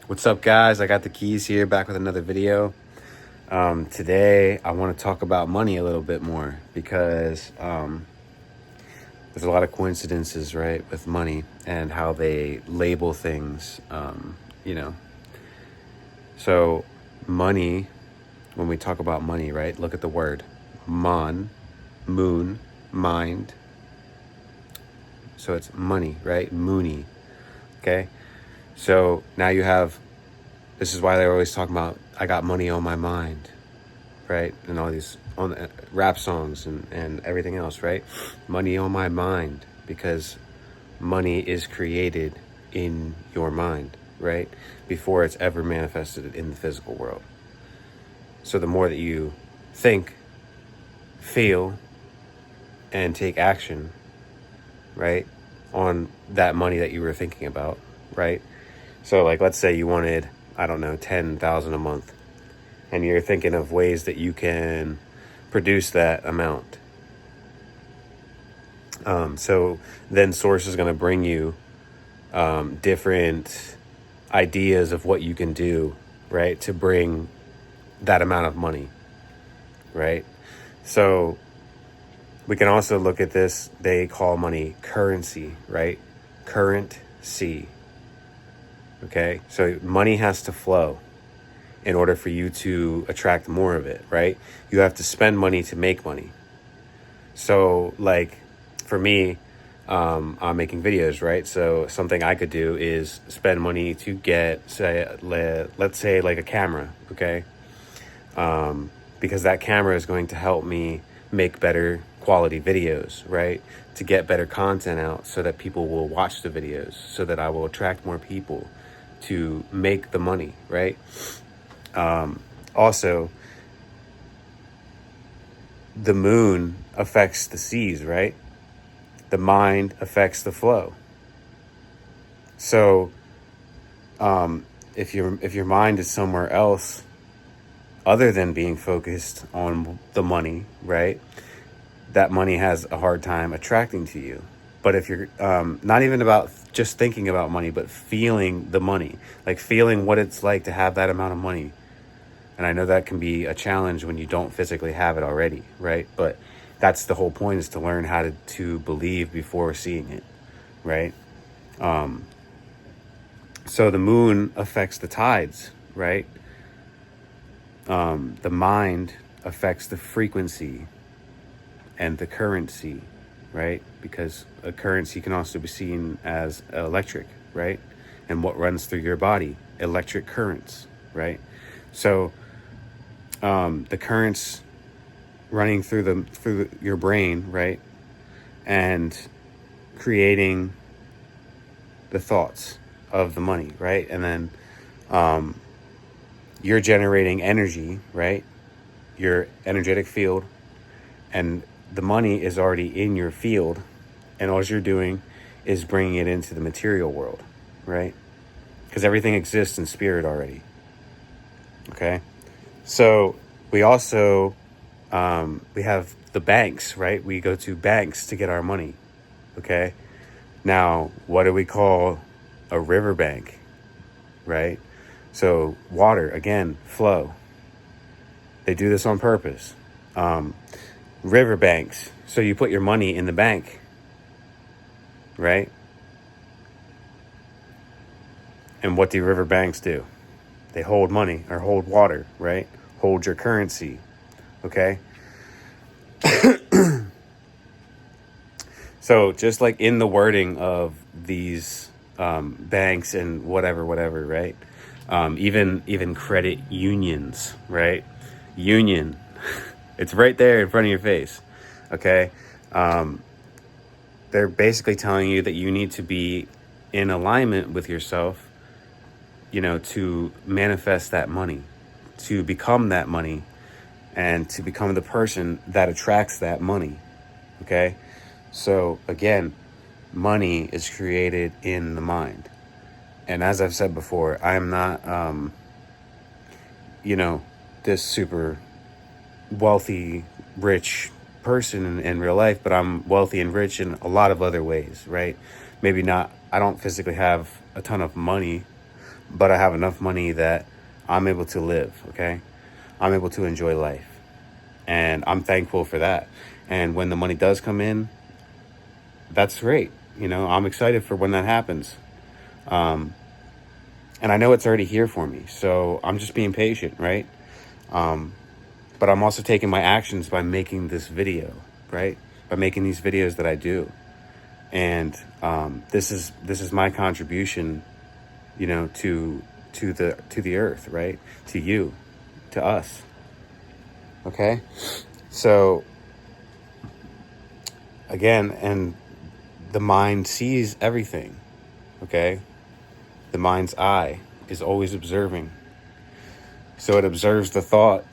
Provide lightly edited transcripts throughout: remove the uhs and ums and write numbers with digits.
What's up, guys? I got the keys here, back with another video. Today I want to talk about money a little bit more because there's a lot of coincidences, right, with money and how they label things. you know so money, when we talk about money, right, look at the word moon, mind. So it's money, right? MOONey. Okay, so now you have, this is why they're always talking about, I got money on my mind, right? And all these on rap songs and everything else, right? Money on my mind, because money is created in your mind, right? Before it's ever manifested in the physical world. So the more that you think, feel, and take action, right, on that money that you were thinking about, right? So like, let's say you wanted, I don't know, 10,000 a month, and you're thinking of ways that you can produce that amount. So then Source is going to bring you different ideas of what you can do, right, to bring that amount of money, right? So we can also look at this, they call money currency, right? Currency. Okay, so money has to flow in order for you to attract more of it, right? You have to spend money to make money. So like for me, I'm making videos, right? So something I could do is spend money to get, say, let's say like a camera, okay? Because that camera is going to help me make better quality videos, right? To get better content out so that people will watch the videos, so that I will attract more people to make the money, right? Also, the moon affects the seas, right? The mind affects the flow. So if your mind is somewhere else other than being focused on the money, right, that money has a hard time attracting to you. But if you're not even about just thinking about money, but feeling the money, like feeling what it's like to have that amount of money. And I know that can be a challenge when you don't physically have it already, right? But that's the whole point, is to learn how to believe before seeing it, right? So the moon affects the tides, right? The mind affects the frequency and the currency, right? Because a currency can also be seen as electric, right? And what runs through your body, electric currents, right? So the currents running through your brain, right, and creating the thoughts of the money, right? And then you're generating energy, right? Your energetic field, and the money is already in your field, and all you're doing is bringing it into the material world, right? Because everything exists in spirit already. Okay, so we also we have the banks, right? We go to banks to get our money. Okay, now what do we call a riverbank, right? So water, again, flow. They do this on purpose. Riverbanks, so you put your money in the bank, right? And what do riverbanks do? They hold money, or hold water, right? Hold your currency, okay? So just like in the wording of these banks and whatever, right? Even credit unions, right? Union, it's right there in front of your face, okay? They're basically telling you that you need to be in alignment with yourself, to manifest that money, to become that money, and to become the person that attracts that money, okay? So again, money is created in the mind. And as I've said before, I'm not, this super wealthy, rich person in real life, but I'm wealthy and rich in a lot of other ways, right? Maybe not, I don't physically have a ton of money, but I have enough money that I'm able to live, okay? I'm able to enjoy life. And I'm thankful for that. And when the money does come in, that's great. I'm excited for when that happens. And I know it's already here for me. So I'm just being patient, right? But I'm also taking my actions by making this video, right? By making these videos that I do. And this is my contribution, to the earth, right? To you, to us. Okay? So again, and the mind sees everything. Okay? The mind's eye is always observing. So it observes the thought,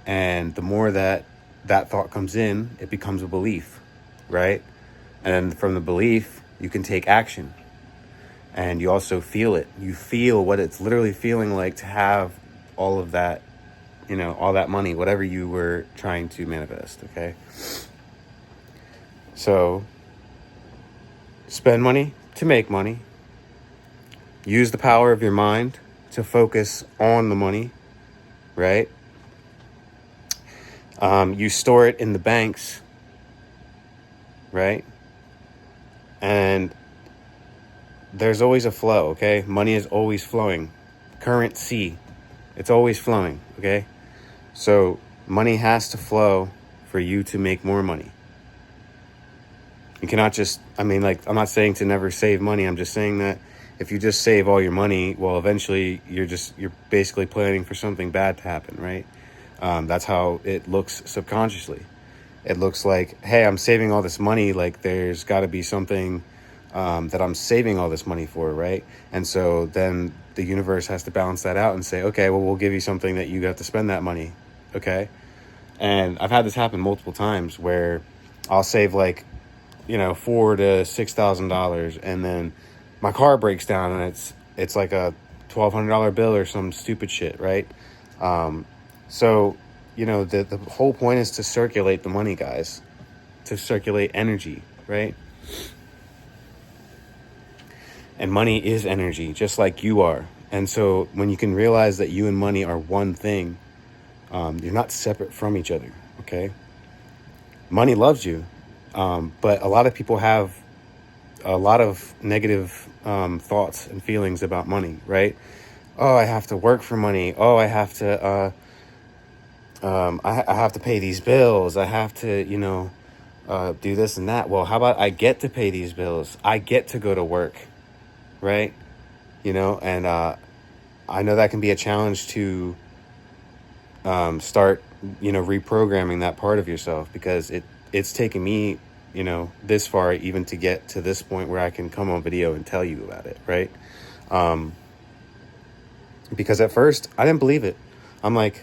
and the more that thought comes in, it becomes a belief, right? And from the belief, you can take action. And you also feel it. You feel what it's literally feeling like to have all of that, all that money, whatever you were trying to manifest, okay? So, spend money to make money. Use the power of your mind to focus on the money, right? You store it in the banks, right? And there's always a flow, okay? Money is always flowing. Currency, it's always flowing, okay? So money has to flow for you to make more money. You cannot just, I'm not saying to never save money. I'm just saying that if you just save all your money, well, eventually you're basically planning for something bad to happen, right? That's how it looks subconsciously. It looks like, hey, I'm saving all this money. Like there's got to be something that I'm saving all this money for, right? And so then the universe has to balance that out and say, okay, well, we'll give you something that you have to spend that money, okay? And I've had this happen multiple times where I'll save $4,000 to $6,000, and then my car breaks down and it's like a $1,200 bill or some stupid shit, right? So the whole point is to circulate the money, guys, to circulate energy, right? And money is energy, just like you are. And so when you can realize that you and money are one thing, you're not separate from each other, okay? Money loves you, but a lot of people have a lot of negative thoughts and feelings about money, right? Oh, I have to work for money. Oh, I have to, I have to pay these bills. I have to, do this and that. Well, how about I get to pay these bills? I get to go to work, right? And I know that can be a challenge to start, reprogramming that part of yourself, because it's taken me, this far even to get to this point where I can come on video and tell you about it, right? Because at first I didn't believe it. I'm like,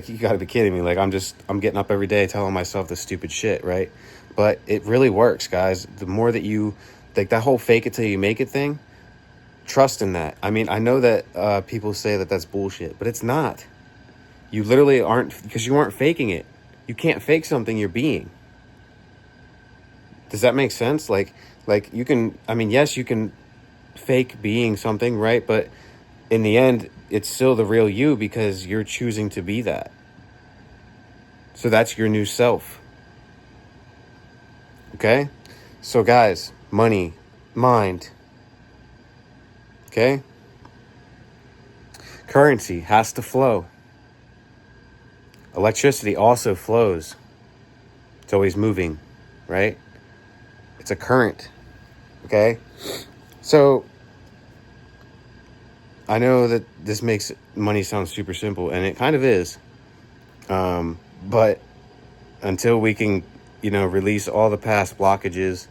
you gotta be kidding me. Like, I'm getting up every day telling myself this stupid shit, right? But it really works, guys. The more that you, like, that whole fake it till you make it thing, trust in that. I know that people say that that's bullshit, but it's not. You literally aren't, because you aren't faking it. You can't fake something you're being. Does that make sense? Like you can, yes, you can fake being something, right? But in the end, it's still the real you, because you're choosing to be that. So that's your new self. Okay? So guys, money, mind. Okay? Currency has to flow. Electricity also flows. It's always moving, right? It's a current. Okay? So I know that this makes money sound super simple, and it kind of is. But until we can, release all the past blockages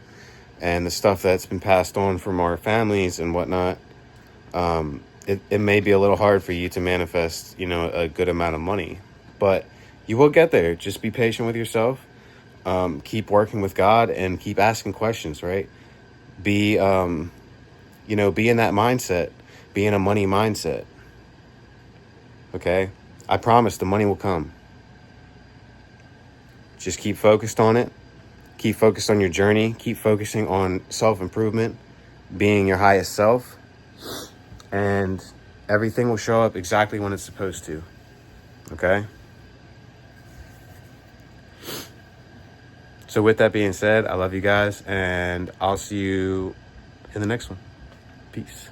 and the stuff that's been passed on from our families and whatnot, it may be a little hard for you to manifest, a good amount of money. But you will get there. Just be patient with yourself. Keep working with God and keep asking questions, right? Be, be in that mindset. Be in a money mindset. Okay? I promise the money will come. Just keep focused on it. Keep focused on your journey. Keep focusing on self-improvement, being your highest self. And everything will show up exactly when it's supposed to. Okay? So with that being said, I love you guys, and I'll see you in the next one. Peace.